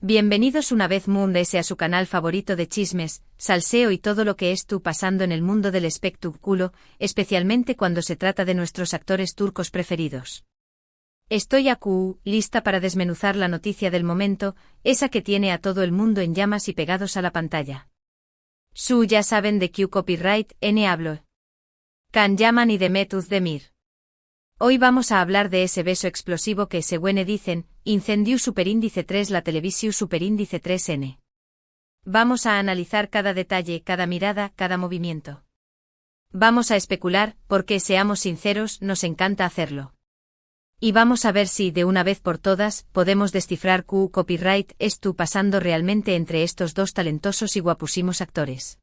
Bienvenidos una vez más a su canal favorito de chismes, salseo y todo lo que estuvo pasando en el mundo del espectáculo, especialmente cuando se trata de nuestros actores turcos preferidos. Estoy aquí, lista para desmenuzar la noticia del momento, esa que tiene a todo el mundo en llamas y pegados a la pantalla. Ya saben de qué copyright N hablo. Can Yaman y Demet Özdemir. Hoy vamos a hablar de ese beso explosivo que, según dicen, incendió Superíndice 3 la televisión Superíndice 3N. Vamos a analizar cada detalle, cada mirada, cada movimiento. Vamos a especular, porque seamos sinceros, nos encanta hacerlo. Y vamos a ver si, de una vez por todas, podemos descifrar qué copyright estuvo pasando realmente entre estos dos talentosos y guapúsimos actores.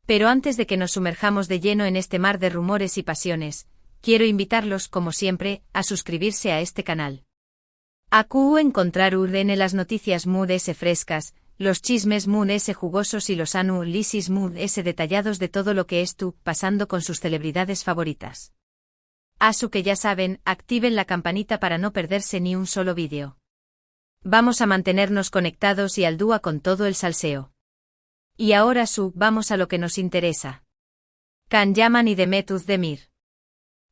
Pero antes de que nos sumerjamos de lleno en este mar de rumores y pasiones, quiero invitarlos, como siempre, a suscribirse a este canal. Aquí encontrarán las noticias muy frescas, los chismes muy jugosos y los análisis muy detallados de todo lo que estuvo pasando con sus celebridades favoritas. Que ya saben, activen la campanita para no perderse ni un solo vídeo. Vamos a mantenernos conectados y al dúa con todo el salseo. Y ahora vamos a lo que nos interesa. Can Yaman y Demet Özdemir.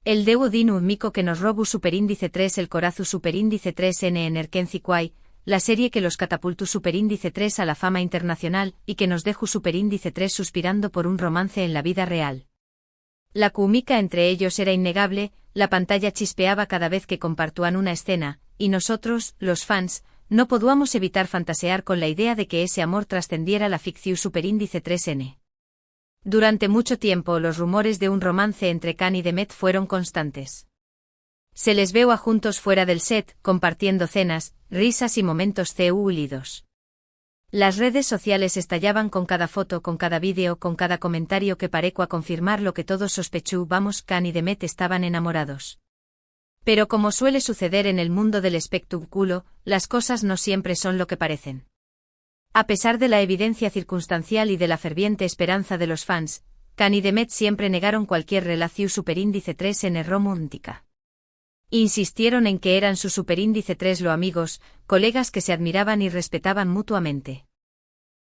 El deu dinu mico que nos robu Superíndice 3 el corazu Superíndice 3N en Erkenci-Quay, la serie que los catapultó Superíndice 3 a la fama internacional y que nos dejó Superíndice 3 suspirando por un romance en la vida real. La química entre ellos era innegable, la pantalla chispeaba cada vez que compartían una escena, y nosotros, los fans, no podíamos evitar fantasear con la idea de que ese amor trascendiera la ficción Superíndice 3N. Durante mucho tiempo los rumores de un romance entre Can y Demet fueron constantes. Se les veo a juntos fuera del set, compartiendo cenas, risas y momentos unidos. Las redes sociales estallaban con cada foto, con cada vídeo, con cada comentario que pareció a confirmar lo que todos sospechábamos: Can y Demet estaban enamorados. Pero como suele suceder en el mundo del espectáculo, las cosas no siempre son lo que parecen. A pesar de la evidencia circunstancial y de la ferviente esperanza de los fans, Can y Demet siempre negaron cualquier relación Superíndice 3N romántica. Insistieron en que eran su Superíndice 3 lo amigos, colegas que se admiraban y respetaban mutuamente.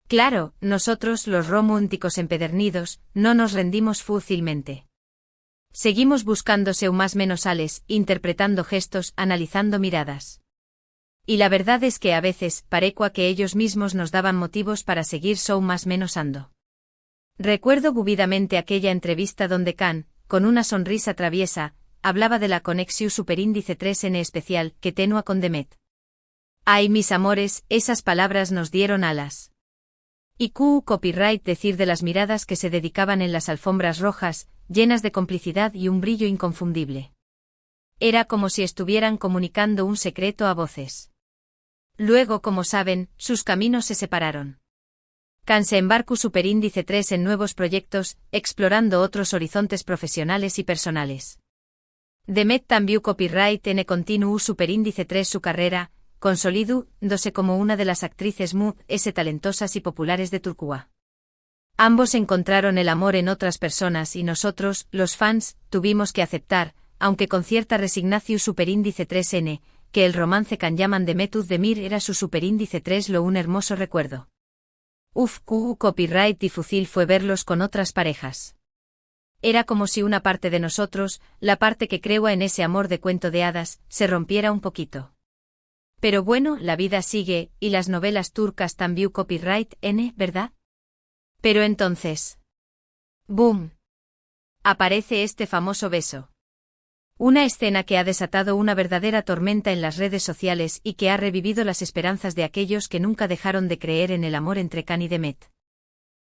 Claro, nosotros, los románticos empedernidos, no nos rendimos fácilmente. Seguimos buscando más menos ales, interpretando gestos, analizando miradas. Y la verdad es que a veces, parecía que ellos mismos nos daban motivos para seguir más menos ando. Recuerdo vívidamente aquella entrevista donde Can, con una sonrisa traviesa, hablaba de la conexión Superíndice 3N especial que tenía con Demet. Ay, mis amores, esas palabras nos dieron alas. Y copyright decir de las miradas que se dedicaban en las alfombras rojas, llenas de complicidad y un brillo inconfundible. Era como si estuvieran comunicando un secreto a voces. Luego, como saben, sus caminos se separaron. Can se embarcó Superíndice 3 en nuevos proyectos, explorando otros horizontes profesionales y personales. Demet también copyright N continuó Superíndice 3 su carrera, consolidándose como una de las actrices muy talentosas y populares de Turquía. Ambos encontraron el amor en otras personas y nosotros, los fans, tuvimos que aceptar, aunque con cierta resignación Superíndice 3N, que el romance Can Yaman Demet Özdemir era su Superíndice 3 lo un hermoso recuerdo. Copyright difícil fue verlos con otras parejas. Era como si una parte de nosotros, la parte que creía en ese amor de cuento de hadas, se rompiera un poquito. Pero bueno, la vida sigue, y las novelas turcas también copyright N, ¿verdad? Pero entonces... ¡boom! Aparece este famoso beso. Una escena que ha desatado una verdadera tormenta en las redes sociales y que ha revivido las esperanzas de aquellos que nunca dejaron de creer en el amor entre Can y Demet.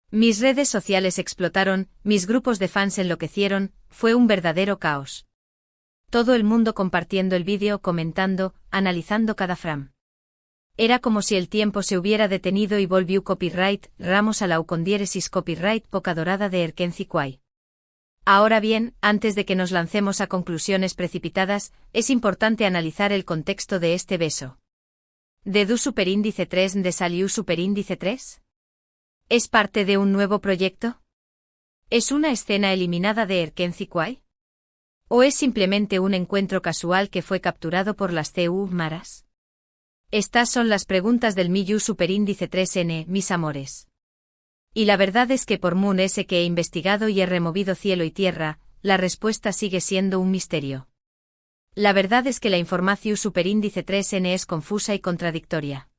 Mis redes sociales explotaron, mis grupos de fans enloquecieron, fue un verdadero caos. Todo el mundo compartiendo el vídeo, comentando, analizando cada frame. Era como si el tiempo se hubiera detenido y volvió copyright, ramos a la con diéresis copyright poca dorada de Erkenci-Quay. Ahora bien, antes de que nos lancemos a conclusiones precipitadas, es importante analizar el contexto de este beso. ¿De du Superíndice 3 de salió Superíndice 3? ¿Es parte de un nuevo proyecto? ¿Es una escena eliminada de Erkenci-Quay? ¿O es simplemente un encuentro casual que fue capturado por las CU maras? Estas son las preguntas del MIU Superíndice 3N, mis amores. Y la verdad es que por Moon S que he investigado y he removido cielo y tierra, la respuesta sigue siendo un misterio. La verdad es que la información Superíndice 3N es confusa y contradictoria.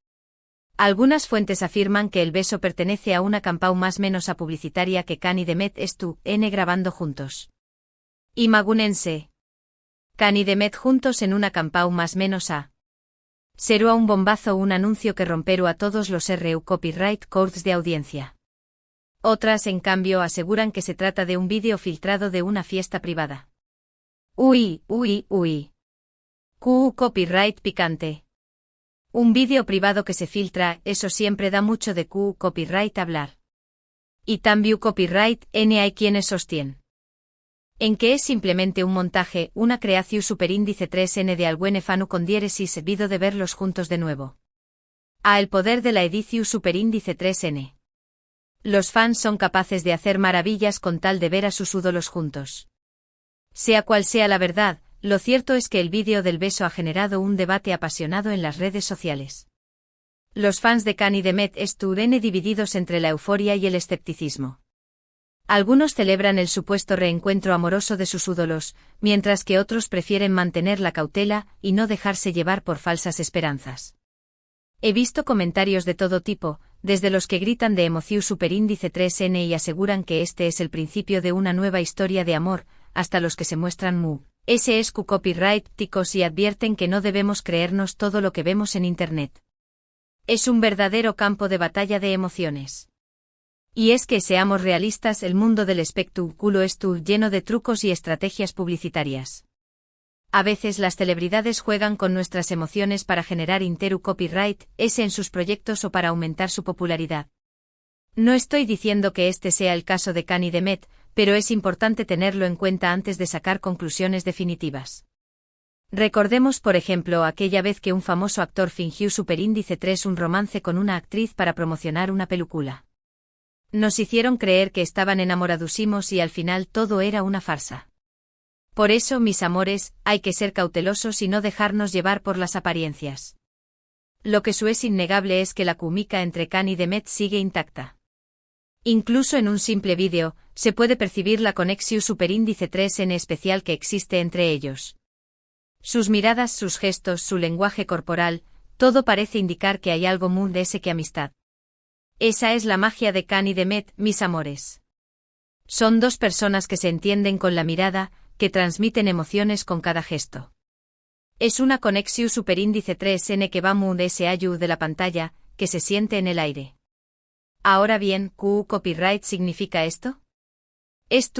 Algunas fuentes afirman que el beso pertenece a una campau más menos a publicitaria que Can y Demet estu N grabando juntos. Imagúnense. Can y Demet juntos en una campau más menos a. Será un bombazo un anuncio que romperá a todos los RU copyright codes de audiencia. Otras, en cambio, aseguran que se trata de un vídeo filtrado de una fiesta privada. Uy. Copyright picante. Un vídeo privado que se filtra, eso siempre da mucho de copyright hablar. Y también copyright N hay quienes sostienen. En que es simplemente un montaje, una creación superíndice 3N de algún fanu con diéresis vido de verlos juntos de nuevo. A el poder de la edición superíndice 3N. Los fans son capaces de hacer maravillas con tal de ver a sus ídolos juntos. Sea cual sea la verdad, lo cierto es que el vídeo del beso ha generado un debate apasionado en las redes sociales. Los fans de Can y Demet están divididos entre la euforia y el escepticismo. Algunos celebran el supuesto reencuentro amoroso de sus ídolos, mientras que otros prefieren mantener la cautela y no dejarse llevar por falsas esperanzas. He visto comentarios de todo tipo, desde los que gritan de emoción superíndice 3N y aseguran que este es el principio de una nueva historia de amor, hasta los que se muestran copyright ticos y advierten que no debemos creernos todo lo que vemos en Internet. Es un verdadero campo de batalla de emociones. Y es que seamos realistas, el mundo del espectáculo está lleno de trucos y estrategias publicitarias. A veces las celebridades juegan con nuestras emociones para generar copyright en sus proyectos o para aumentar su popularidad. No estoy diciendo que este sea el caso de Can y Demet, pero es importante tenerlo en cuenta antes de sacar conclusiones definitivas. Recordemos por ejemplo aquella vez que un famoso actor fingió superíndice 3 un romance con una actriz para promocionar una película. Nos hicieron creer que estaban enamoradísimos y al final todo era una farsa. Por eso, mis amores, hay que ser cautelosos y no dejarnos llevar por las apariencias. Lo que es innegable es que la química entre Can y Demet sigue intacta. Incluso en un simple vídeo, se puede percibir la conexión superíndice 3N especial que existe entre ellos. Sus miradas, sus gestos, su lenguaje corporal, todo parece indicar que hay algo más de ese que amistad. Esa es la magia de Can y Demet, mis amores. Son dos personas que se entienden con la mirada, que transmiten emociones con cada gesto. Es una conexión superíndice 3N que va más de ese ayu de la pantalla, que se siente en el aire. Ahora bien, copyright significa esto? ¿Es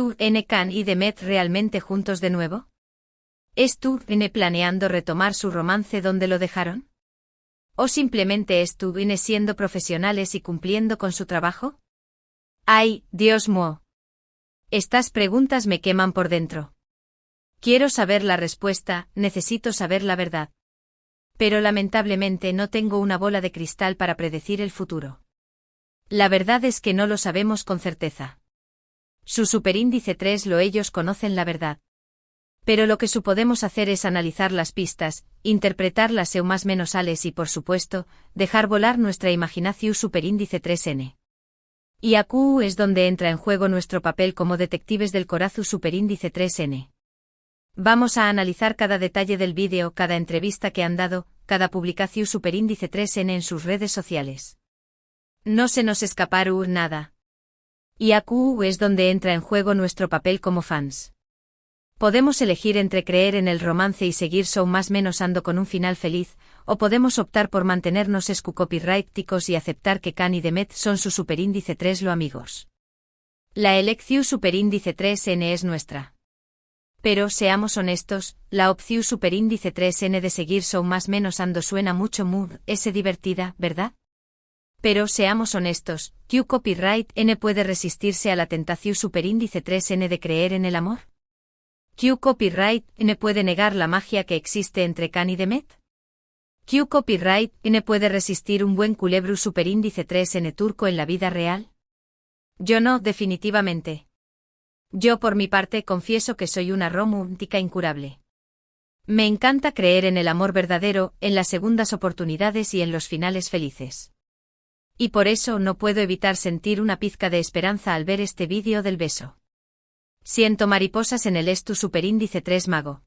Can y Demet realmente juntos de nuevo? ¿Es planeando retomar su romance donde lo dejaron? ¿O simplemente estuvieron siendo profesionales y cumpliendo con su trabajo? ¡Ay, Dios mío! Estas preguntas me queman por dentro. Quiero saber la respuesta, necesito saber la verdad. Pero lamentablemente no tengo una bola de cristal para predecir el futuro. La verdad es que no lo sabemos con certeza. Su superíndice 3 lo ellos conocen la verdad. Pero lo que podemos hacer es analizar las pistas, interpretarlas más menos ales y por supuesto, dejar volar nuestra imaginación superíndice 3N. Y aquí es donde entra en juego nuestro papel como detectives del corazón superíndice 3N. Vamos a analizar cada detalle del vídeo, cada entrevista que han dado, cada publicación superíndice 3N en sus redes sociales. No se nos escapará nada. Y aquí es donde entra en juego nuestro papel como fans. Podemos elegir entre creer en el romance y seguir más menos ando con un final feliz, o podemos optar por mantenernos copyrighticos y aceptar que Can y Demet son su superíndice 3 lo amigos. La elección superíndice 3N es nuestra. Pero, seamos honestos, la opción superíndice 3N de seguir más menos ando suena mucho ese divertida, ¿verdad? Pero, seamos honestos, copyright N puede resistirse a la tentación superíndice 3N de creer en el amor? ¿Copyright N puede negar la magia que existe entre Can y Demet? ¿Copyright N puede resistir un buen culebro superíndice 3N turco en la vida real? Yo no, definitivamente. Yo por mi parte confieso que soy una romántica incurable. Me encanta creer en el amor verdadero, en las segundas oportunidades y en los finales felices. Y por eso no puedo evitar sentir una pizca de esperanza al ver este vídeo del beso. Siento mariposas en el estu superíndice 3 mago.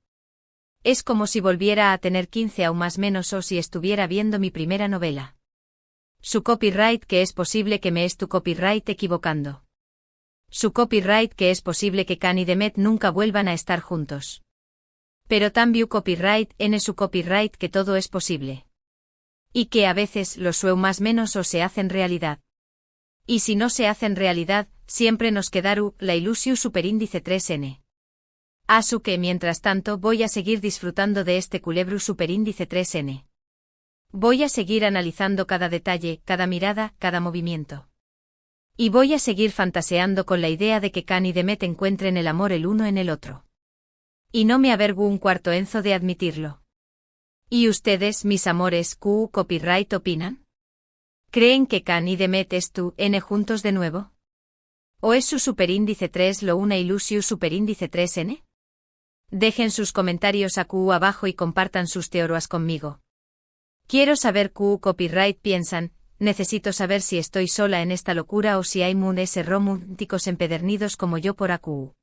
Es como si volviera a tener 15 o más menos o si estuviera viendo mi primera novela. Su copyright que es posible que me es tu copyright equivocando. Su copyright que es posible que Can y Demet nunca vuelvan a estar juntos. Pero también copyright en su copyright que todo es posible. Y que a veces los sueños más menos o se hacen realidad. Y si no se hacen realidad, siempre nos quedará la ilusión superíndice 3n. Asu que mientras tanto voy a seguir disfrutando de este culebru superíndice 3n. Voy a seguir analizando cada detalle, cada mirada, cada movimiento. Y voy a seguir fantaseando con la idea de que Can y Demet encuentren el amor el uno en el otro. Y no me avergüenzo un cuarto enzo de admitirlo. ¿Y ustedes, mis amores, copyright opinan? ¿Creen que Can y Demet es tu n juntos de nuevo? ¿O es su superíndice 3 lo una ilusio superíndice 3n? Dejen sus comentarios abajo y compartan sus teorías conmigo. Quiero saber copyright piensan, necesito saber si estoy sola en esta locura o si hay románticos empedernidos como yo por acu.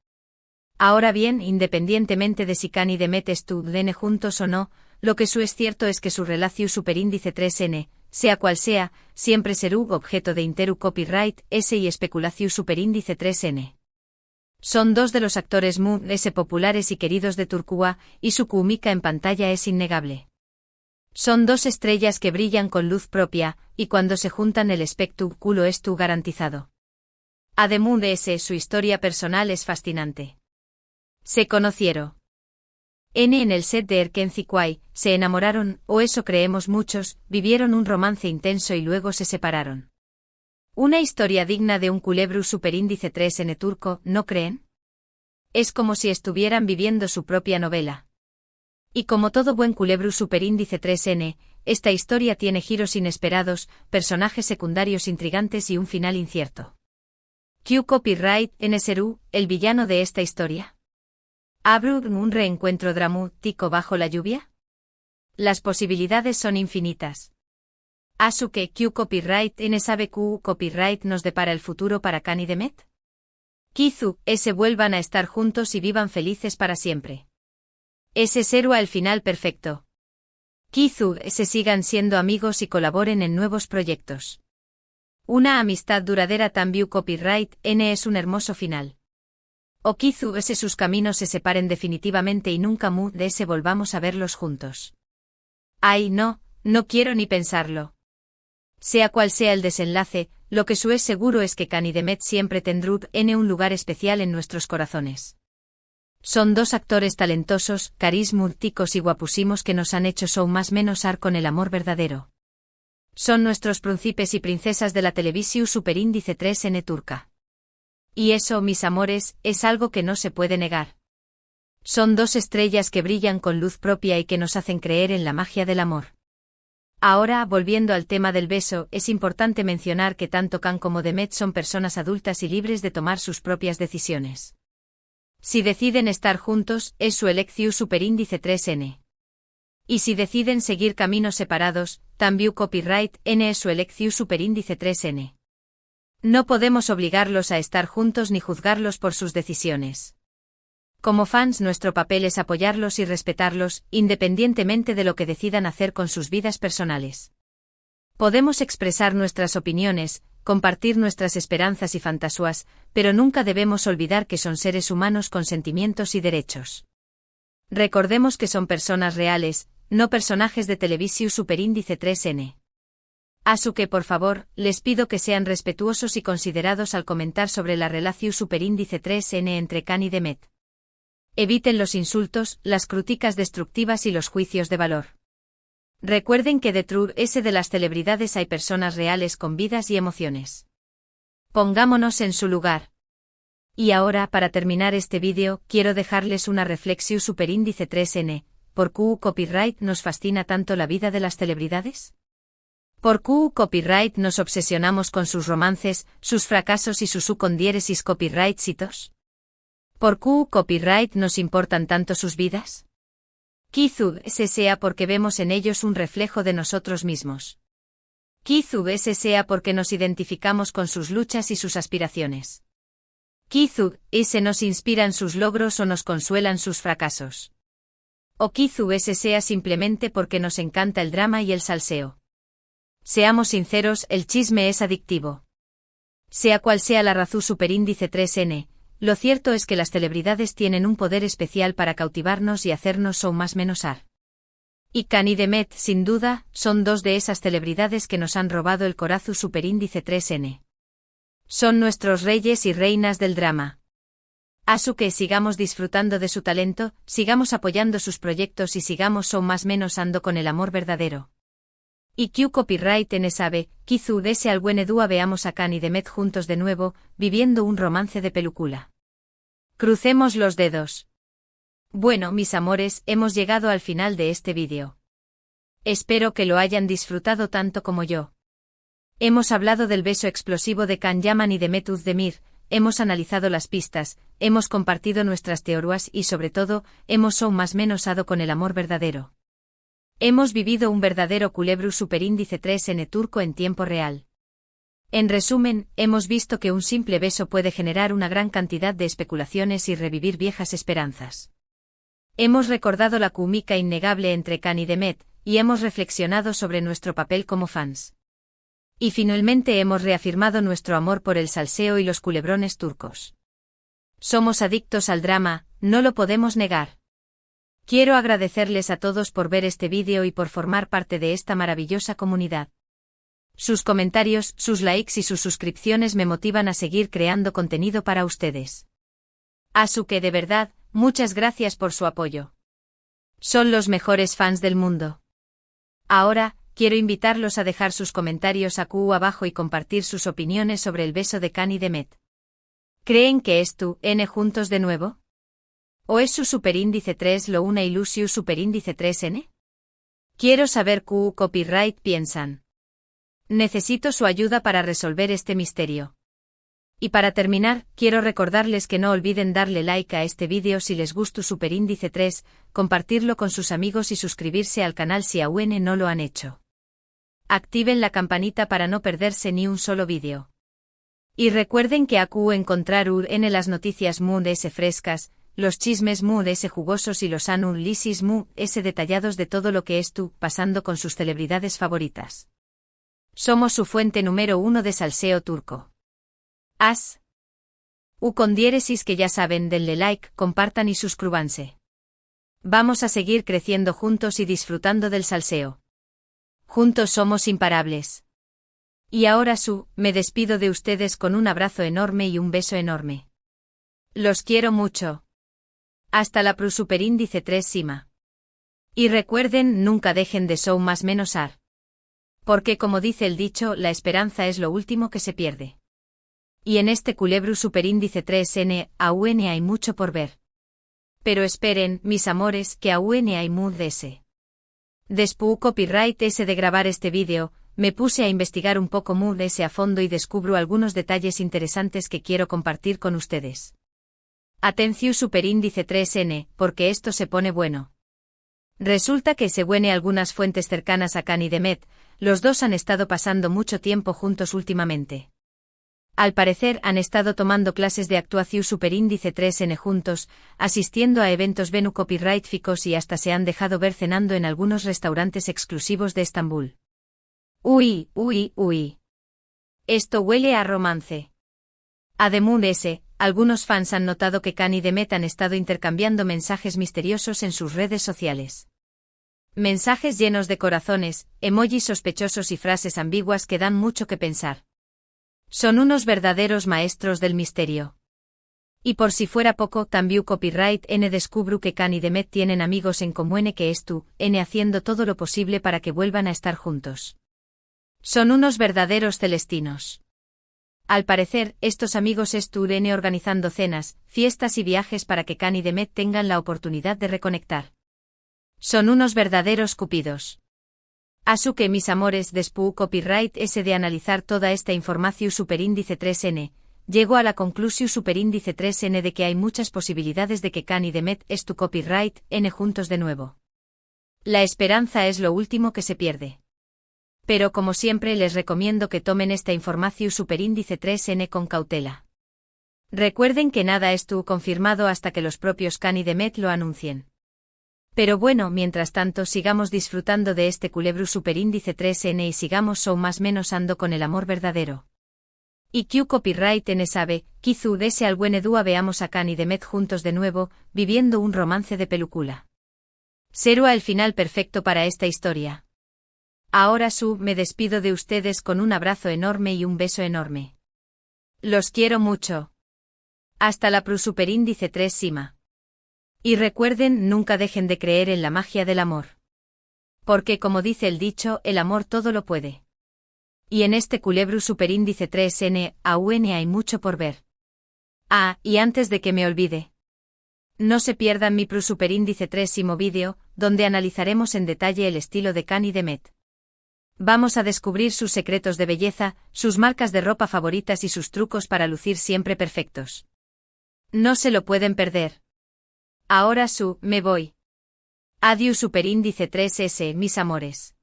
Ahora bien, independientemente de si Can y Demet estudien juntos o no, lo que es cierto es que su relación superíndice 3n, sea cual sea, siempre será objeto de interu copyright S y especulación superíndice 3n. Son dos de los actores populares y queridos de Turcúa, y su química en pantalla es innegable. Son dos estrellas que brillan con luz propia, y cuando se juntan el espectáculo es garantizado. Además de ese, su historia personal es fascinante. Se conocieron en el set de Erkenci-Kwai, se enamoraron, o eso creemos muchos, vivieron un romance intenso y luego se separaron. Una historia digna de un culebru superíndice 3n turco, ¿no creen? Es como si estuvieran viviendo su propia novela. Y como todo buen culebru superíndice 3n, esta historia tiene giros inesperados, personajes secundarios intrigantes y un final incierto. ¿Q copyright en Seru, el villano de esta historia? ¿Habrá un reencuentro dramático bajo la lluvia? Las posibilidades son infinitas. Asuke Q copyright n sabe Q copyright nos depara el futuro para Can y Demet. Kizu, se vuelvan a estar juntos y vivan felices para siempre. Ese será el final perfecto. Kizu, se sigan siendo amigos y colaboren en nuevos proyectos. Una amistad duradera también copyright n es un hermoso final. O Kizu, sus caminos se separen definitivamente y nunca se volvamos a verlos juntos. Ay no quiero ni pensarlo. Sea cual sea el desenlace, lo que es seguro es que Can y Demet siempre tendrán un lugar especial en nuestros corazones. Son dos actores talentosos, carismáticos y guapúsimos que nos han hecho show más menos con el amor verdadero. Son nuestros príncipes y princesas de la televisión superíndice 3n turca. Y eso, mis amores, es algo que no se puede negar. Son dos estrellas que brillan con luz propia y que nos hacen creer en la magia del amor. Ahora, volviendo al tema del beso, es importante mencionar que tanto Can como Demet son personas adultas y libres de tomar sus propias decisiones. Si deciden estar juntos, es su elección superíndice 3n. Y si deciden seguir caminos separados, también copyright n es su elección superíndice 3n. No podemos obligarlos a estar juntos ni juzgarlos por sus decisiones. Como fans, nuestro papel es apoyarlos y respetarlos, independientemente de lo que decidan hacer con sus vidas personales. Podemos expresar nuestras opiniones, compartir nuestras esperanzas y fantasías, pero nunca debemos olvidar que son seres humanos con sentimientos y derechos. Recordemos que son personas reales, no personajes de televisión superíndice 3n. Así que por favor, les pido que sean respetuosos y considerados al comentar sobre la relación superíndice 3n entre Can y Demet. Eviten los insultos, las críticas destructivas y los juicios de valor. Recuerden que detrás de las celebridades hay personas reales con vidas y emociones. Pongámonos en su lugar. Y ahora, para terminar este vídeo, quiero dejarles una reflexión superíndice 3n. ¿Por qué copyright nos fascina tanto la vida de las celebridades? ¿Por qué copyright nos obsesionamos con sus romances, sus fracasos y sus con diéresis copyright citos? ¿Por qué copyright nos importan tanto sus vidas? Kizug sea porque vemos en ellos un reflejo de nosotros mismos. Kizug sea porque nos identificamos con sus luchas y sus aspiraciones. Kizug nos inspiran sus logros o nos consuelan sus fracasos. O Kizug sea simplemente porque nos encanta el drama y el salseo. Seamos sinceros, el chisme es adictivo. Sea cual sea la razón superíndice 3n, lo cierto es que las celebridades tienen un poder especial para cautivarnos y hacernos o más menos ar. Y Khan y Demet, sin duda, son dos de esas celebridades que nos han robado el corazón superíndice 3n. Son nuestros reyes y reinas del drama. Asu que sigamos disfrutando de su talento, sigamos apoyando sus proyectos y sigamos o más menos ando con el amor verdadero. Y Q copyright en sabe, Kizug ese al buen edúa veamos a Khan y Demet juntos de nuevo, viviendo un romance de película. Crucemos los dedos. Bueno, mis amores, hemos llegado al final de este vídeo. Espero que lo hayan disfrutado tanto como yo. Hemos hablado del beso explosivo de Khan Yaman y Demet Özdemir, hemos analizado las pistas, hemos compartido nuestras teorías y sobre todo, hemos o más menos ado con el amor verdadero. Hemos vivido un verdadero culebru superíndice 3n turco en tiempo real. En resumen, hemos visto que un simple beso puede generar una gran cantidad de especulaciones y revivir viejas esperanzas. Hemos recordado la química innegable entre Khan y Demet, y hemos reflexionado sobre nuestro papel como fans. Y finalmente hemos reafirmado nuestro amor por el salseo y los culebrones turcos. Somos adictos al drama, no lo podemos negar. Quiero agradecerles a todos por ver este vídeo y por formar parte de esta maravillosa comunidad. Sus comentarios, sus likes y sus suscripciones me motivan a seguir creando contenido para ustedes. Asu que de verdad, muchas gracias por su apoyo. Son los mejores fans del mundo. Ahora, quiero invitarlos a dejar sus comentarios abajo y compartir sus opiniones sobre el beso de Khan y Demet. ¿Creen que es tu N juntos de nuevo? ¿O es su superíndice 3 lo una ilusión superíndice 3n? Quiero saber qué copyright piensan. Necesito su ayuda para resolver este misterio. Y para terminar, quiero recordarles que no olviden darle like a este vídeo si les gustó superíndice 3, compartirlo con sus amigos y suscribirse al canal si aún no lo han hecho. Activen la campanita para no perderse ni un solo vídeo. Y recuerden que encontrar en las noticias frescas, los chismes jugosos y los análisis detallados de todo lo que pasando con sus celebridades favoritas. Somos su fuente número 1 de salseo turco. Con diéresis que ya saben, denle like, compartan y suscríbanse. Vamos a seguir creciendo juntos y disfrutando del salseo. Juntos somos imparables. Y ahora me despido de ustedes con un abrazo enorme y un beso enorme. Los quiero mucho. Hasta la superíndice 3 Sima. Y recuerden, nunca dejen de más menos ar. Porque como dice el dicho, la esperanza es lo último que se pierde. Y en este culebru superíndice 3n, aún hay mucho por ver. Pero esperen, mis amores, que aún hay mucho. Después copyright de grabar este vídeo, me puse a investigar un poco a fondo y descubro algunos detalles interesantes que quiero compartir con ustedes. Atención superíndice 3n, porque esto se pone bueno. Resulta que según algunas fuentes cercanas a Khan y Demet, los dos han estado pasando mucho tiempo juntos últimamente. Al parecer han estado tomando clases de actuación superíndice 3n juntos, asistiendo a eventos Venu copyrightficos y hasta se han dejado ver cenando en algunos restaurantes exclusivos de Estambul. Uy. Esto huele a romance. Además algunos fans han notado que Khan y Demet han estado intercambiando mensajes misteriosos en sus redes sociales. Mensajes llenos de corazones, emojis sospechosos y frases ambiguas que dan mucho que pensar. Son unos verdaderos maestros del misterio. Y por si fuera poco, también copyright descubro que Khan y Demet tienen amigos en común que haciendo todo lo posible para que vuelvan a estar juntos. Son unos verdaderos celestinos. Al parecer, estos amigos estuvieron organizando cenas, fiestas y viajes para que Khan y Demet tengan la oportunidad de reconectar. Son unos verdaderos cupidos. Así que mis amores, después copyright de analizar toda esta información superíndice 3n, llego a la conclusión superíndice 3n de que hay muchas posibilidades de que Khan y Demet copyright juntos de nuevo. La esperanza es lo último que se pierde. Pero como siempre les recomiendo que tomen esta información superíndice 3N con cautela. Recuerden que nada es confirmado hasta que los propios Kanye de Met lo anuncien. Pero bueno, mientras tanto sigamos disfrutando de este culebro superíndice 3N y sigamos más menos ando con el amor verdadero. Y Q copyright en sabe, Kizu dese al buen edúa veamos a Kanye de Met juntos de nuevo, viviendo un romance de película. Será el final perfecto para esta historia. Ahora me despido de ustedes con un abrazo enorme y un beso enorme. Los quiero mucho. Hasta la superíndice 3 Sima. Y recuerden, nunca dejen de creer en la magia del amor. Porque como dice el dicho, el amor todo lo puede. Y en este culebro superíndice 3N, aún hay mucho por ver. Ah, y antes de que me olvide. No se pierdan mi superíndice 3imo vídeo, donde analizaremos en detalle el estilo de Kanye de Met. Vamos a descubrir sus secretos de belleza, sus marcas de ropa favoritas y sus trucos para lucir siempre perfectos. No se lo pueden perder. Ahora me voy. Adiós superíndice 3S, mis amores.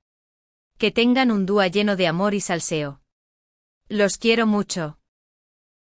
Que tengan un día lleno de amor y salseo. Los quiero mucho.